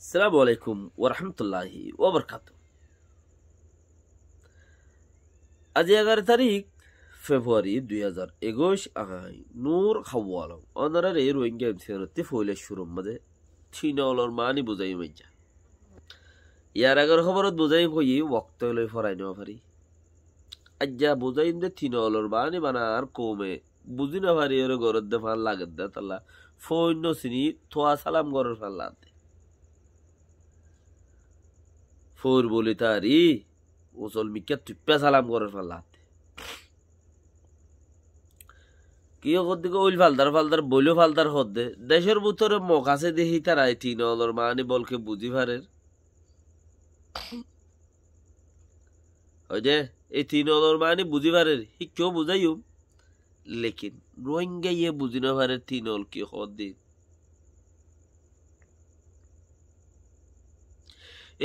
আসসালামু আলাইকুম ওরহমতুল্লাহি ওবরকাতুহ। আজ 11 তারিখ ফেব্রুয়ারি 2021 আগাই নূর খাওয়ালাম অনারার এই রোহিঙ্গা এমসিআরতে ফইলে শুরুর মধ্যে থিনলর মানি বুঝাই মাইজা ইয়ার আগের খবরত বুঝাই কই ওয়াক্ত লই ফরাই নেওয়া পারি আজ্জা বুঝাই দে থিনলর মানি বানার কমে বুঝি না পারি ওর গরদ দে ফাল লাগত দে তাল্লা ফইন্য চিনি থোয়া সালাম গরর ফাল লাগতে ফোর বলি তারি ওসল মিকা তুপ্পা সালাম করে ফেলাতে কি দিকে ওইল ফালদার ফালদার বইলো ফালদার হদ্দে দেশের ভিতরে মকাছে দেখি তারা তিন অলর মানি বলকে বুঝি পারের ওই যে এই তিন অলর মানি বুঝি পারের হি কেউ বুঝাইম লেকিন রোহিঙ্গা ইয়ে বুঝি না পারে তিন অল কি হদ্দি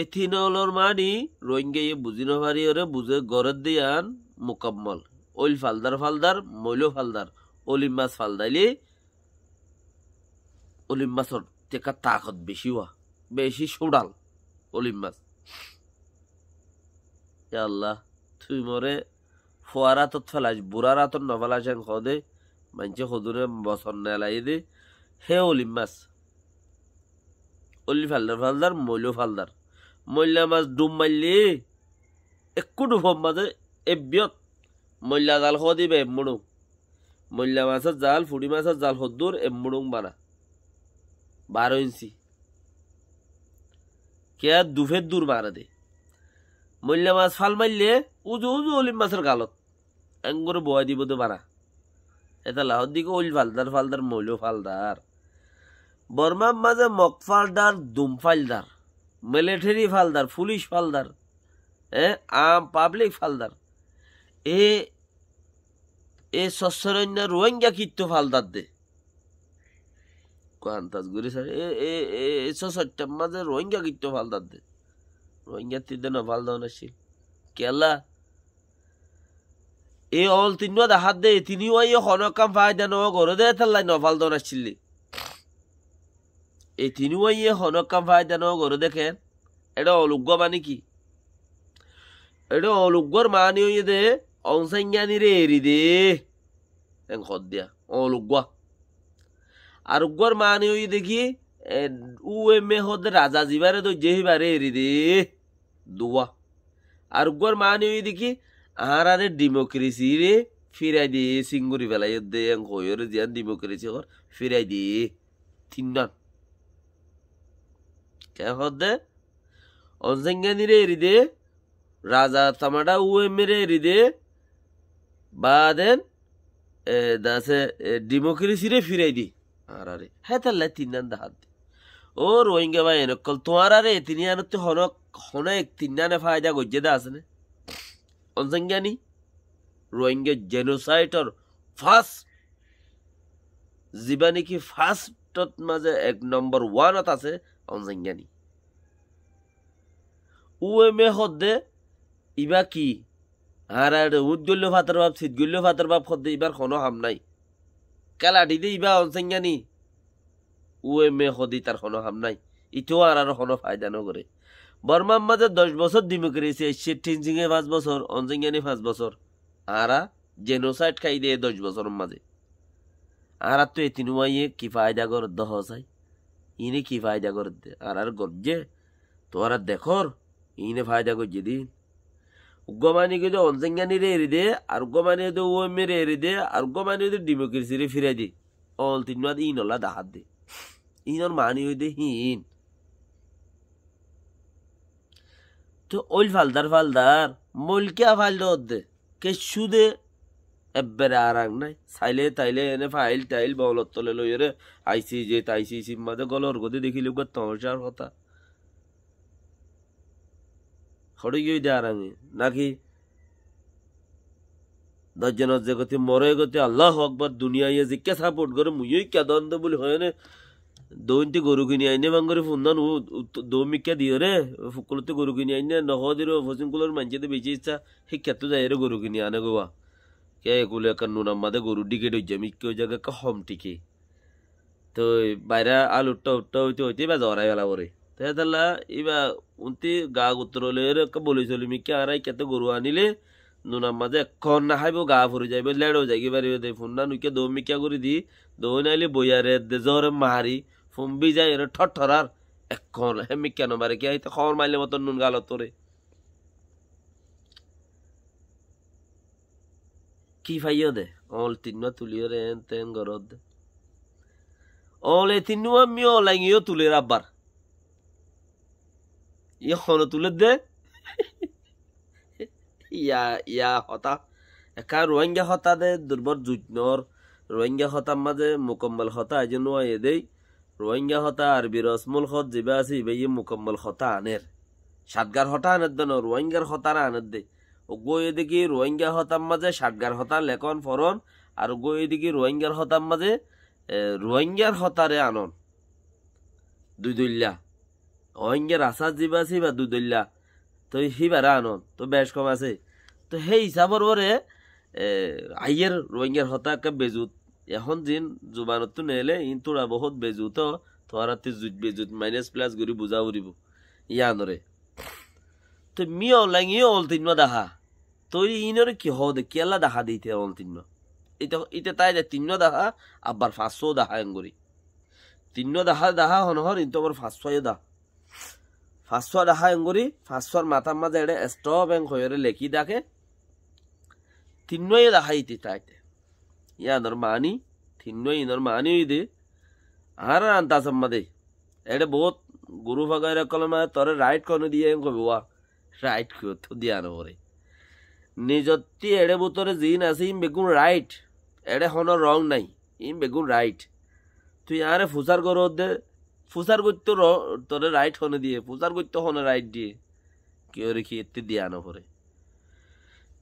এই তিন অলর মানি রোহিঙ্গা ইয়ে বুঝি না পারি ওরে বুঝে গরত দিয়ান মুকাম্মল ওইল ফালদার ফালদার মইলো ফালদার অলিম মাছ ফালদাইলি অলিম মাছর টেকা তাকত বেশি হওয়া বেশি সোডাল অলিম মাছ আল্লাহ তুই মরে ফোয়ারা তো ফেলাইস বুড়ারা তো নফেলাস খদে মানছে সদুরে বছর নেলাই দে হে অলিম মাছ অলি ফালদার ফালদার মইলো ফালদার মইলা মাছ ডুব মারলি একটু ডুবম মাঝে এবিয়ত মইলা জাল দিবে এমুড়ুং মইলা মাছের জাল ফুড়ি মাছের জাল হদ্দুর এমুড়ুং বানা 12 ইঞ্চি কে দুফের দূর মারা দে মইলা মাছ ফাল মারলে উজু উজু অলিম মাছের গালত এঙ্গরে বয়া দিব তো বানা এটা লাহর দিকে ওইল ফালদার ফালদার মইলো ফালদার বর্মার মাঝে মক ফালদার দুম ফালদার মিলিটারি ফালদার পুলিশ ফালদার আম পাবলিক ফালদার এ সসরন্য রোহিঙ্গা কিত্তো ফালদার দে কোয়ান্তাস গুরি স্যার এ সসরটার মাঝে রোহিঙ্গা কিত্তো ফালদার দে রোহিঙ্গা তিনদে ন ফালদাও নাছিল কেলা এ অল তিনও দেখাত দে তিনিও ইয়ে হনকাম ফায়দা ন গরে দে তাল্লাই ন ফালদাও নাছিলি এই তিনিও ইয়ে হনকাম ফায়দা ন গরে দেখেন এটা অলুগ্য মানে কি এটা অলুগ্যর মানে হইয়ে দে অংসাজ্ঞানি রে এরি দে দিয়া অলুগ্য আর উগ্গর মানে হইয়ে দেখি এ হদে রাজা জিবারে তো যেহিবারে এরি দে দুয়া আর উগ্গর মানে হইয়ে দেখি আহারে ডেমোক্রেসি রে ফিরাই দিয়ে সিঙ্গুরি ফেলাই দে হইরে জিয়ান ডেমোক্রেসি কর ফিরাই দিয়ে তিনজন কে হদে অনসংজ্ঞানি রে এরি দে রাজা তামাডা মেরে এরি দে বাদেন দাসে ডেমোক্রেসি রে ফিরাই দি আরে হ্যাঁ তাহলে তিনজন দাহাত দে ও রোহিঙ্গা ভাই এনেকল তোমার আরে তিনি আনতে হনক তিনজনে ফায়দা গজ্জে দা আছে না অনসংজ্ঞানি রোহিঙ্গা জেনোসাইডর ফার্স্ট যিবা নেকি ফার্স্টত মাঝে 1 নম্বর 1ত আছে অনসংজ্ঞানি উএমএ হদে ইবা কি আর উদ্গল্য ফাতার বাপ শীতগল্য ফাতার বাপ হদে ইবার কোনো হাম নাই কেলাটি দে ইবা অনসংজ্ঞানি উএমএ হদি তার কোনো হাম নাই ইটো আর কোনো ফায়দা নকরে বর্মার মাঝে 10 বছর ডেমোক্রেসি এসছে টিনজিংয়ে 5 বছর অনসংজ্ঞানি 5 বছর আরা জেনোসাইড খাই দিয়ে 10 বছরের মাঝে আর তো এ তিনুয়াইয়ে কি ফায়দা কর দহ চাই ইনে কি ফায়দা কর দে আর গজ্জে তোরা দেখর ইনে ফায়দা করছে দিন উগ্রমানি কিন্তু অনসংজ্ঞানি রে এরি দে আর উগ্রমানি তো ওএমএ রে এরি দে আর উগ্রমানি তো ডেমোক্রেসি রে ফিরাই দে অল তিনবাদ ইনলা দাহাত দে ইনর মানি হই দে হিন তো ওইল ফালদার ফালদার মলকিয়া ফালদার দে কে সুদে এবারে আরাং নাই চাইলে তাইলে এনে ফাইল টাইল বলত তলে লই রে আইসি যে তাইসি মাঝে গলর গদি দেখিলে তমসার কথা হড়ে গিয়ে দে আরাঙে নাকি 10 জনের যে গতি মরে গতি আল্লাহ আকবার দুনিয়া ইয়ে জিজ্ঞা সাপোর্ট করে মুই কে দন্দ বলি হয় না দৌনটি গরু কিনি আইনে বাঙ্গরে ফুন্দান দৌমিকা দিও রে ফুকুলতে গরু কিনি আইনে নহদির ফসিমকুলের মানছে বেশি ইচ্ছা শিক্ষাত যাই রে গরু কিনি আনে গোয়া কে এগুলো একটা নুনার মাঝে গরু ডিকে ডইছে মিকে ওই জায়গা হম টিকে তো বাইরে আলুটা উঠতে হইতে হইতে বা জরাই বেলা পরে তেলা ইবা উন্তি গা গুত্রলে বলি চলি মিকে আরাই কেতে গরু আনিলে নুনার মাঝে এখন না খাইব গা ফুরি যাইব লেড়ো যাইকি পারিবে দে ফোন না নুকে দৌ মিকা করে দি দৌ নাইলে বইয়ারে দে জ্বরে মারি ফুম্বি যাই এর ঠরার এখন হে মিকা নমারে কি আইতে খবর মাইলে মতন নুন গাল তোরে কি ফাইও দে অল তিন্না তুলিও রে তেন গরদ দে অল এ তিন্নুয়া মিও লাগিও তুলে রাব্বার ইয়খন তুলে দে ইয়া হতা একা রোহিঙ্গা হতা দে দুর্বল জুটনর রোহিঙ্গা হতার মাঝে মুকম্মল হতা এই জন্য দেই রোহিঙ্গা হতা আরবি রসমুল হত জিবা আছে ইবাই মুকম্মল হতা আনের সাতগার হতা আনের দেন রোহিঙ্গার হতার আনের দে ও গো এদিকে রোহিঙ্গা হতার মাঝে সাতগার হতা লেখন ফরন আর গো এদিকে রোহিঙ্গার হতার মাঝে রোহিঙ্গার হতারে আনন দুই দইল্লা রোহিঙ্গার আসার জিবা আছে বা দুই দইল্লা তো হিবারা আনন তো বেশ কম আছে তো সেই হিসাবর ওরে আইয়ের রোহিঙ্গার হতাকে বেজুত এখন দিন জুবানত নেলে ইন তোরা বহুত বেজুত তোরা জুত বেজুত মাইনাস প্লাস করি বুঝা উড়িব ইয়ানরে তো মিও লাগিও অল তিন্ন দেখা তুই ইনরে কি হদে কেলা দেখা দিতে অল তিন্ন এটা তাই যে তিন্ন দেখা আবার 500 দেখা এঙ্গরি তিন্ন দেখা হনহর ইন্তর 500 দা 500 দেখা এঙ্গরি 500 মাথার মাঝে এটা স্টপ এং হয়ে লেখি দেখে তিন্নই দেখাইতে তাইতে ইয়ানর মানি তিন্নই ইনর মানি দে আর আনতা সম্মাদে এটা বহুত গুরু ভাগাইরা কলমা তোরে রাইট কোনে দিয়ে কইবা রাইট কো তো দিয়া নরে নিজতি এড়ে বুতরে জিন আছে ইম বেগুন রাইট এড়ে হন রং নাই ইম বেগুন রাইট তুই আরে ফুসার গর দে ফুসার গইতো তোরে রাইট হনে দিয়ে ফুসার গইতো হনে রাইট দিয়ে কি ওরে কি এতে দিয়া নরে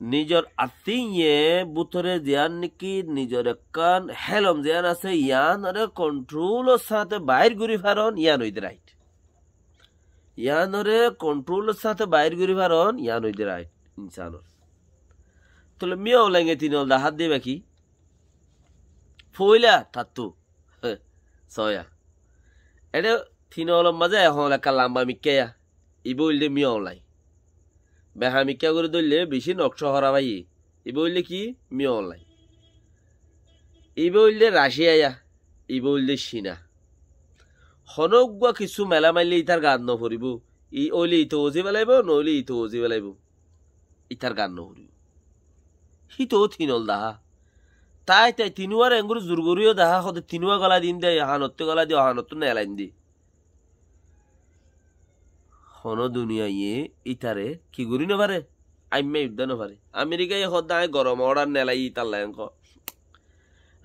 নিজর আতিয়ে বুতরে জিয়ান নাকি নিজর কান হেলম জিয়ান আছে ইয়ান আরে কন্ট্রোলর সাথে বাইর ঘুরি ফারন ইয়ান হইতে রাইট ইয়ানরে কন্ট্রোলের সাথে বাইর ঘুরি ফারন ইয়ান হইতে রাইট ইনসানর তোলে মিয়াও লাগে তিনল দা হাত দিবে কি ফইলা তাতু সয়া এটা তিনল মাঝে এখন একটা লম্বা মিকেয়া ইবইলে মিয়াও লাই বেহা মিকা করে ধরলে বেশি নকশ হরা ভাই ইবইলে কি মিয়াও লাই ইবইলে রাশিয়া ইবইলে চীনা হনগুয়া কিছু মেলা মাইলে ইতার গান নফরিব ই ওলি ইতো ওজি বেলাইব নইলে ইতো ওজি বেলাইব ইতার গান নফরিব হিতো থিনল দাহা তাই তাই তিনুয়ার এঙ্গুর জুরগুরিও দাহা হতে তিনুয়া গলা দিন দে হানত্তে গলা দিয়ে হানত নেলাইন দি হন দুনিয়া ইয়ে ইতারে কি গুরি নপারে আইমে যুদ্ধ নপারে আমেরিকায় হদায় গরম অর্ডার নেলাই ইতার লাইন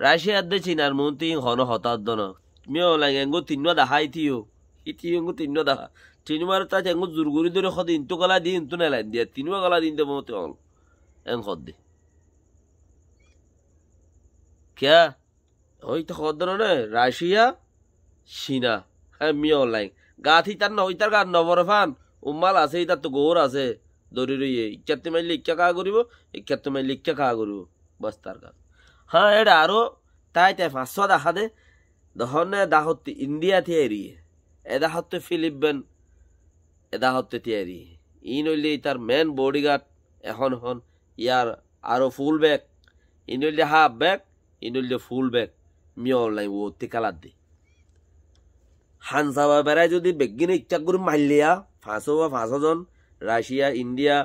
রাশিয়ার দে চীনার মন্ত্রী হন হতার দন মিও লাগে এঙ্গু তিন্ন দেখা ইতিও এঙ্গু তিন্ন দেখা তিনুয়ার তা এঙ্গু জুরগুরি ধরে হদ ইন্তু গলা দি ইন্তু নেলাইন দিয়া তিনুয়া গলা দিন দেব মতে হল এং হদ দে क्या ওই তো হদ নে রাশিয়া চীনা হ্যাঁ মিও লাইন গাথি তার নইতার গান নবর ফান উম্মাল আছে ইতার তো গোর আছে দরি রইয়ে ইচ্ছাতে মাইলে ইচ্ছা কা করিব ইচ্ছাতে মাইলে ইচ্ছা কা করিব বাস তার গান হ্যাঁ এটা আরো তাই 500 দেখা দে দহনে দাহতে ইন্ডিয়া থিয়ারি এদা হতে ফিলিপিন এদা হতে থিয়ারি ইন হইলে তার মেন বডিগার্ড এখন হন ইয়ার আরো ফুল ব্যাক ইন হইলে হাফ ব্যাক ইন হইলে ফুল ব্যাক মিও লাই ও তিকালাদ দে হানসাবা বেড়াই যদি বেগিনে ইচ্ছা করে মারলিয়া 500 জন রাশিয়া ইন্ডিয়া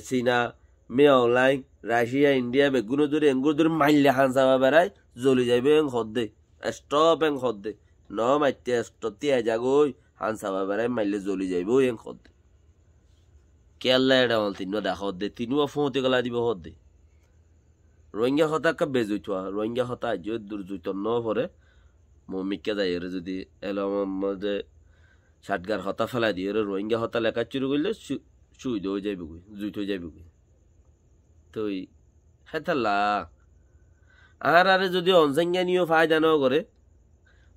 চীনা মিও লাই রাশিয়া ইন্ডিয়া বেগুনো যদি এঙ্গুর ধরে মারলে হানসাবা বেড়াই জ্বলি যাইবে এং হদ দে স্টপ এং হদ দে ন মাইতে স্টতি যাগই হানসাবা বেড়াই মারলে জ্বলি যাইব এং হদ দে কেলা এটা হল তিন দেখা হদ দে তিনুয়া ফোঁতে গলা দিব হদ দে রোহিঙ্গা হতা কা বেজুইতোয়া রোহিঙ্গা হতা আজ দুর্জুত ন পরে মমিকা যাই যদি এলামে ষাটগার হতা ফেলাই দিয়ে রোহিঙ্গা হতা লেখা চুরি করলে শুই হয়ে যাইব জুইত হয়ে যাইব তো হেতাল্লা আর আরে যদি অনসাঙ্গানিও ফায়দা ন করে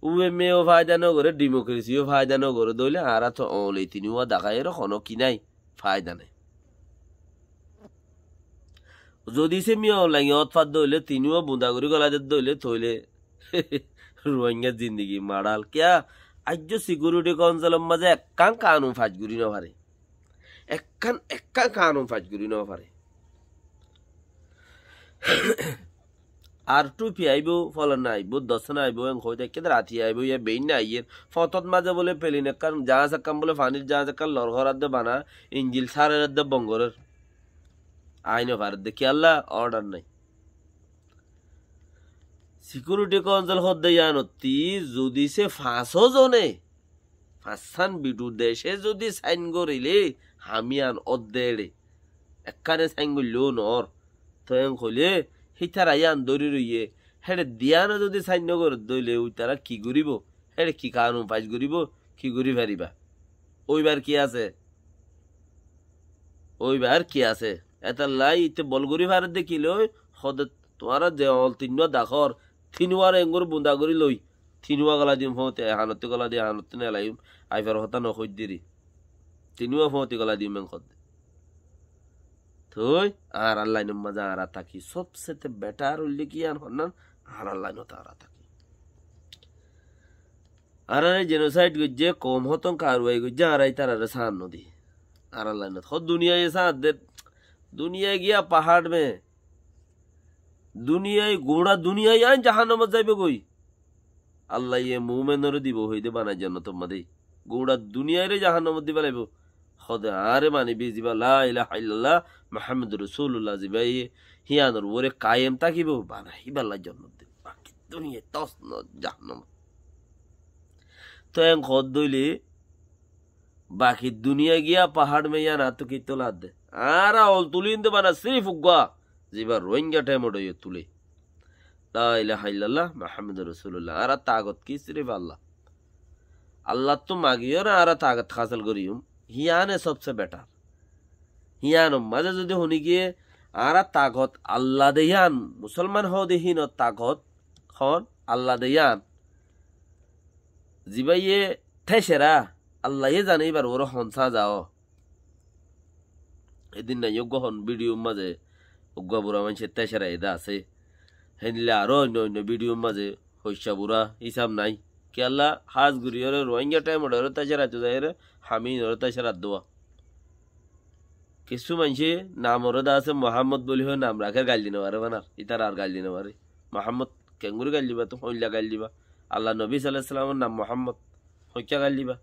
উএমএও ফায়দা ন করে ডেমোক্রেসিও ফায়দা ন করে দইলে আর তো অলে তিনিও দেখায় কোনো কি নাই ফায়দা নাই যদি সে মিয়াও লাগে অতফাত দইলে তিনিও বুঁদা করে গলা দইলে থইলে রোহিঙ্গা জিন্দগি মাড়াল क्या আজ সিকিউরিটি কাউন্সিলের মাঝে একখান কানুন ফাজগুড়ি না পারে, একখান কানুন ফাজগুড়ি না পারে। আর টুপি আইব ফলন আইব দর্শন আইব হইতে কেদে রাতি আইব ইয়ে বেইন না আইয়ের ফতত মাঝে বলে পেলিন একখান জাহাজ একখান বলে পানির জাহাজ একখান লরঘরার দে বানা ইঞ্জিল সারের দে বঙ্গরের আইন ভারত দেখি আল্লাহ অর্ডার নাই। সিকিউরিটি কাউন্সিল হদ্দে ইয়ানতি যদি সে 500 জনে 5 বিটু দেশে যদি সাইন করিলে হামিয়ান অদ্দেড়ে একখানে সাইন করলেও নর তো হইলে হিতারা ইয়ান দৌড়ি রইয়ে হেড়ে দিয়ানো যদি সাইন করে দইলে ওই তারা কি করিব, হেড়ে কি কানুন পাইজ করিব, কি করি পারিবা। ওইবার কি আছে, ওইবার কি আছে এটা লাই ইতে বলগুড়ি ভারত দেখিল সদে তোমার যে অল তিনটা দাখর তিনবার এঙ্গুর বুন্দা করি লই তিনবা গলা দিম ফতে হানতে গলা দিয়ে হানতে নেলাইম আইফার হতা নখই দিরি তিনবা ফতে গলা দিম খদ থই আর আল্লাহ নমাজা আর থাকি সবচেয়ে বেটার উল্লি কি আর হন্নান আর আল্লাহ নতা আর থাকি আর জেনোসাইড গজ্জে কম হতন কারওয়াই গজ্জে আর আই তার সান নদী আর আল্লাহ নত খদ দুনিয়ায় সাথ দে দুনিয়ায় গিয়া পাহাড় মে দুনিয়ায় গোড়া দুনিয়ায় আইন জাহান্নামে যাইবে কই আল্লাহ ইয়ে মুমিনরে দিব হইতে বানাই জান্নাত মধ্যে গোড়া দুনিয়ায় রে জাহান্নামে দিবা লাইব খদ আরে মানি বিজিবা লা ইলাহা ইল্লাল্লাহ মুহাম্মাদুর রাসূলুল্লাহ জিবাই হিয়ানর ওরে কায়েম থাকিব বানাই বাল্লা জান্নাত দিব বাকি দুনিয়া তস ন জাহান্নাম তো এন খদ দইলে বাকি দুনিয়া গিয়া পাহাড় মে ইয়া না তো কি তোলা দে আর অল তুলিন্দে বানা সিরিফ উগা জিবা রোহিঙ্গা টাইম ওডয়ে তুলে লা ইলাহা ইল্লাল্লাহ মুহাম্মাদুর রাসূলুল্লাহ আর তাগত কি সিরিফ আল্লাহ আল্লাহ তো মাগিও না আর তাগত হাসিল করিম হিয়ানে সবচেয়ে বেটার হিয়ান মাঝে যদি হনি গিয়ে আর তাগত আল্লাহ দেয়ান মুসলমান হও দেহিন তাগত খন আল্লাহ দেয়ান জিবাইয়ে ঠেসেরা আল্লাহ জানে এবার ওর হনসা যাও এদিন না যোগ্য হন ভিডিও মাঝে উগ্গা বুড়া মানুষের তেসেরা এদা আছে হেনলে আরো অন্য অন্য ভিডিও মাঝে হইসা বুড়া হিসাব নাই কি আল্লাহ হাজ গুড়ি ওরে রোহিঙ্গা টাইম ওরে তেসেরা তো যাই রে হামি ওরে তেসেরা দোয়া কিছু মানুষে নাম ওরে দা আছে মোহাম্মদ বলি হয় নাম রাখে গাল দিনে পারে বানার ইতার আর গাল দিনে পারে মোহাম্মদ কেঙ্গুরি গাল দিবা তো হইলা গাল দিবা আল্লাহ নবী সাল্লাল্লাহু আলাইহি সাল্লামের নাম মোহাম্মদ হইকা গাল দিবা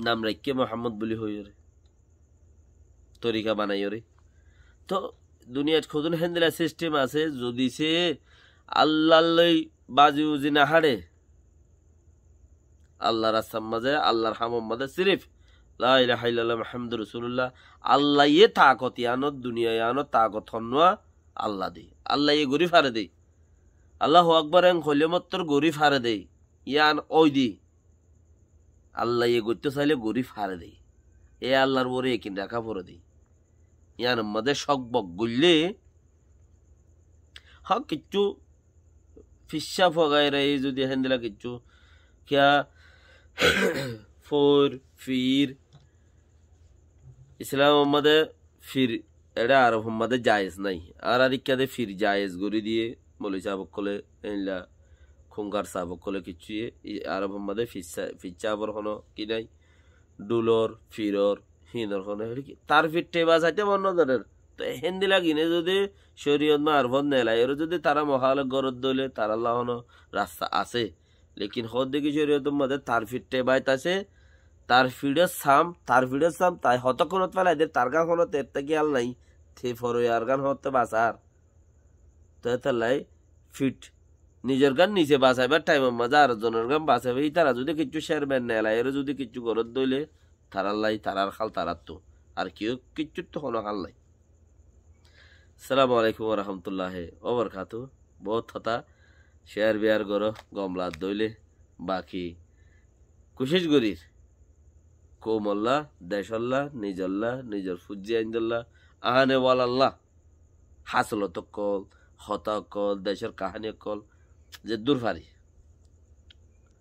নাম রাখকে মোহাম্মদ বলি হই রে তরিকা বানাই রে তো দুনিয়ার খুদুন হেন্দিলা সিস্টেম আছে যদি সে আল্লাহর বাজি উজি না হাড়ে আল্লাহর রাস্তার মাঝে আল্লাহর হামম মাঝে সিরিফ লা ইলাহা ইল্লাল্লাহ মুহাম্মাদুর রাসূলুল্লাহ আল্লাহ ইয়ে তাকত ইয়ানত দুনিয়া ইয়ানত তাকত হনওয়া আল্লাহ দে আল্লাহ ইয়ে গরি ফারে দে আল্লাহু আকবার এন কইলে মাত্র গরি ফারে দে ইয়ান ওই দি আল্লাহ ইয়ে গইতে চাইলে গরি ফারে দে এ আল্লাহর ওরে কিন রাখা পড়ে দে ইয়ান মধ্যে শক বক গুললে হ কিচ্ছু ফিসা ফগাইরা এই যদি হেন্দিলা কিচ্ছু কিয়া ফোর ফির ইসলাম মধ্যে ফির এটা আরব মধ্যে জায়েজ নাই আর ইকাদে ফির জায়েজ গরি দিয়ে বলি সাবক কলে এলা খুঙ্গার সাবক কলে কিচ্ছু আরব মধ্যে ফিচ্ছা আবার হনো কি নাই ডুলর ফিরর হিনর হনো তার ফির টেবা চাইতে মন ধরের তো হেন্দি লাগিনে যদি শরীয়ত মা আরবত নেলাই এর যদি তারা মহালে গরত দলে তার আল্লাহ হনো রাস্তা আছে লেকিন হদ দেখি শরীয়তের মধ্যে তার ফির টেবাইত আছে তার ফিডের সাম তাই হতক্ষণত ফেলাই দে তার গান হলো তের থেকে আল নাই থে ফরো আর গান হতে বাসার তো তাই ফিট নিজের গান নিজে বাঁচাইবার টাইমের মাঝে আর জনের গান বাঁচাবে তারা যদি কিছু শেরবেন নেলা এর যদি কিছু গরত দইলে তারার লাই তারার খাল তারার তো আর কেউ কিচ্ছুর তো কোনো খাল নাই। আসসালামু আলাইকুম ওয়া রাহমাতুল্লাহি ওয়া বারাকাতুহু বহুত হতা শেয়ার বিয়ার করো গমলাত দইলে বাকি কোশিশ করির কোমল্লা দেশল্লাহ নিজল্লাহ নিজের ফুজি আইন্দল্লাহ আহানে ওয়ালাল্লাহ হাসলত কল হতা কল দেশের কাহানি কল যে দূর ফারি